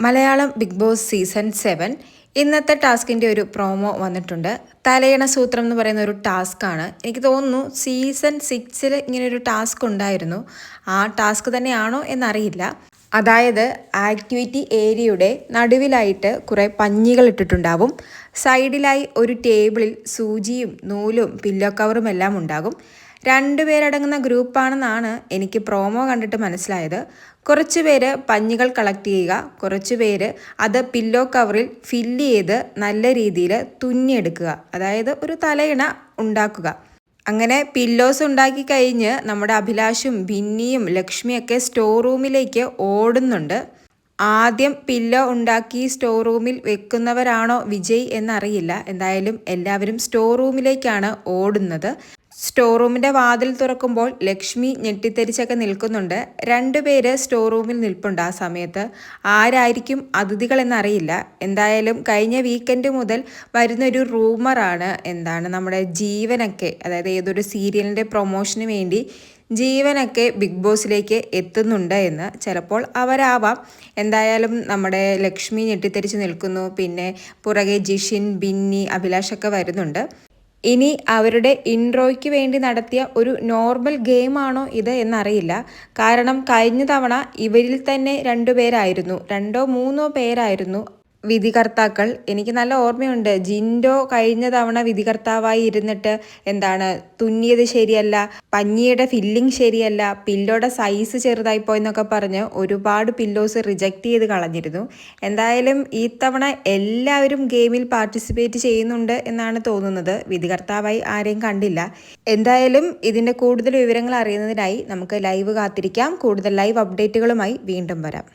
Malayalam big boss season 7 ഇന്നത്തെ ടാസ്കിൻ്റെ ഒരു promo വന്നിട്ടുണ്ട്. തലയണ സൂത്രം എന്ന് പറയുന്ന ഒരു ടാസ്ക്കാണ്. എനിക്ക് തോന്നുന്നു സീസൺ 6 ഇങ്ങനൊരു ടാസ്ക് ഉണ്ടായിരുന്നു. ആ ടാസ്ക് തന്നെയാണോ എന്നറിയില്ല. അതായത് ആക്ടിവിറ്റി ഏരിയയുടെ നടുവിലായിട്ട് കുറേ പഞ്ഞികൾ ഇട്ടിട്ടുണ്ടാവും. സൈഡിലായി ഒരു ടേബിളിൽ സൂചിയും നൂലും പില്ലോ കവറും എല്ലാം ഉണ്ടാകും. 2 പേരടങ്ങുന്ന ഗ്രൂപ്പാണെന്നാണ് എനിക്ക് പ്രോമോ കണ്ടിട്ട് മനസ്സിലായത്. കുറച്ച് പേര് പഞ്ഞികൾ കളക്ട് ചെയ്യുക, കുറച്ച് പേര് അത് പില്ലോ കവറിൽ ഫില്ല് ചെയ്ത് നല്ല രീതിയിൽ തുന്നിയെടുക്കുക, അതായത് ഒരു തലയിണ ഉണ്ടാക്കുക. അങ്ങനെ പില്ലോസ് ഉണ്ടാക്കി കഴിഞ്ഞ് നമ്മുടെ അഭിലാഷും ബിന്നിയും ലക്ഷ്മിയൊക്കെ സ്റ്റോർ റൂമിലേക്ക് ഓടുന്നുണ്ട്. ആദ്യം പില്ലോ ഉണ്ടാക്കി സ്റ്റോർ റൂമിൽ വെക്കുന്നവരാണോ വിജയ് എന്നറിയില്ല. എന്തായാലും എല്ലാവരും സ്റ്റോർ റൂമിലേക്കാണ് ഓടുന്നത്. സ്റ്റോർ റൂമിൻ്റെ വാതിൽ തുറക്കുമ്പോൾ ലക്ഷ്മി ഞെട്ടിത്തെരിച്ചൊക്കെ നിൽക്കുന്നുണ്ട്. 2 പേര് സ്റ്റോർ റൂമിൽ നിൽപ്പുണ്ട്. ആ സമയത്ത് ആരായിരിക്കും അതിഥികൾ എന്നറിയില്ല. എന്തായാലും കഴിഞ്ഞ വീക്കെൻഡ് മുതൽ വരുന്നൊരു റൂമറാണ് നമ്മുടെ ജീവനൊക്കെ, അതായത് ഏതൊരു സീരിയലിൻ്റെ പ്രൊമോഷന് വേണ്ടി ജീവനൊക്കെ ബിഗ് ബോസിലേക്ക് എത്തുന്നുണ്ട് എന്ന്. ചിലപ്പോൾ അവരാവാം. എന്തായാലും നമ്മുടെ ലക്ഷ്മി ഞെട്ടിത്തെരിച്ച് നിൽക്കുന്നു. പിന്നെ പുറകെ ജിഷിൻ, ബിന്നി, അഭിലാഷൊക്കെ വരുന്നുണ്ട്. ഇനി അവരുടെ ഇൻട്രോയ്ക്ക് വേണ്ടി നടത്തിയ ഒരു നോർമൽ ഗെയിമാണോ ഇത് എന്നറിയില്ല. കാരണം കഴിഞ്ഞ തവണ ഇവരിൽ തന്നെ 2 പേരായിരുന്നു, 2 or 3 പേരായിരുന്നു വിധികർത്താക്കൾ. എനിക്ക് നല്ല ഓർമ്മയുണ്ട്, ജിൻഡോ കഴിഞ്ഞ തവണ വിധികർത്താവായി ഇരുന്നിട്ട് തുന്നിയത് ശരിയല്ല, പഞ്ഞിയുടെ ഫില്ലിങ് ശരിയല്ല, പില്ലോയുടെ സൈസ് ചെറുതായി പോയെന്നൊക്കെ പറഞ്ഞ് ഒരുപാട് പില്ലോസ് റിജക്റ്റ് ചെയ്ത് കളഞ്ഞിരുന്നു. എന്തായാലും ഈ തവണ എല്ലാവരും ഗെയിമിൽ പാർട്ടിസിപ്പേറ്റ് ചെയ്യുന്നുണ്ട് എന്നാണ് തോന്നുന്നത്. വിധികർത്താവായി ആരെയും കണ്ടില്ല. എന്തായാലും ഇതിൻ്റെ കൂടുതൽ വിവരങ്ങൾ അറിയുന്നതിനായി നമുക്ക് ലൈവ് കാത്തിരിക്കാം. കൂടുതൽ ലൈവ് അപ്ഡേറ്റുകളുമായി വീണ്ടും വരാം.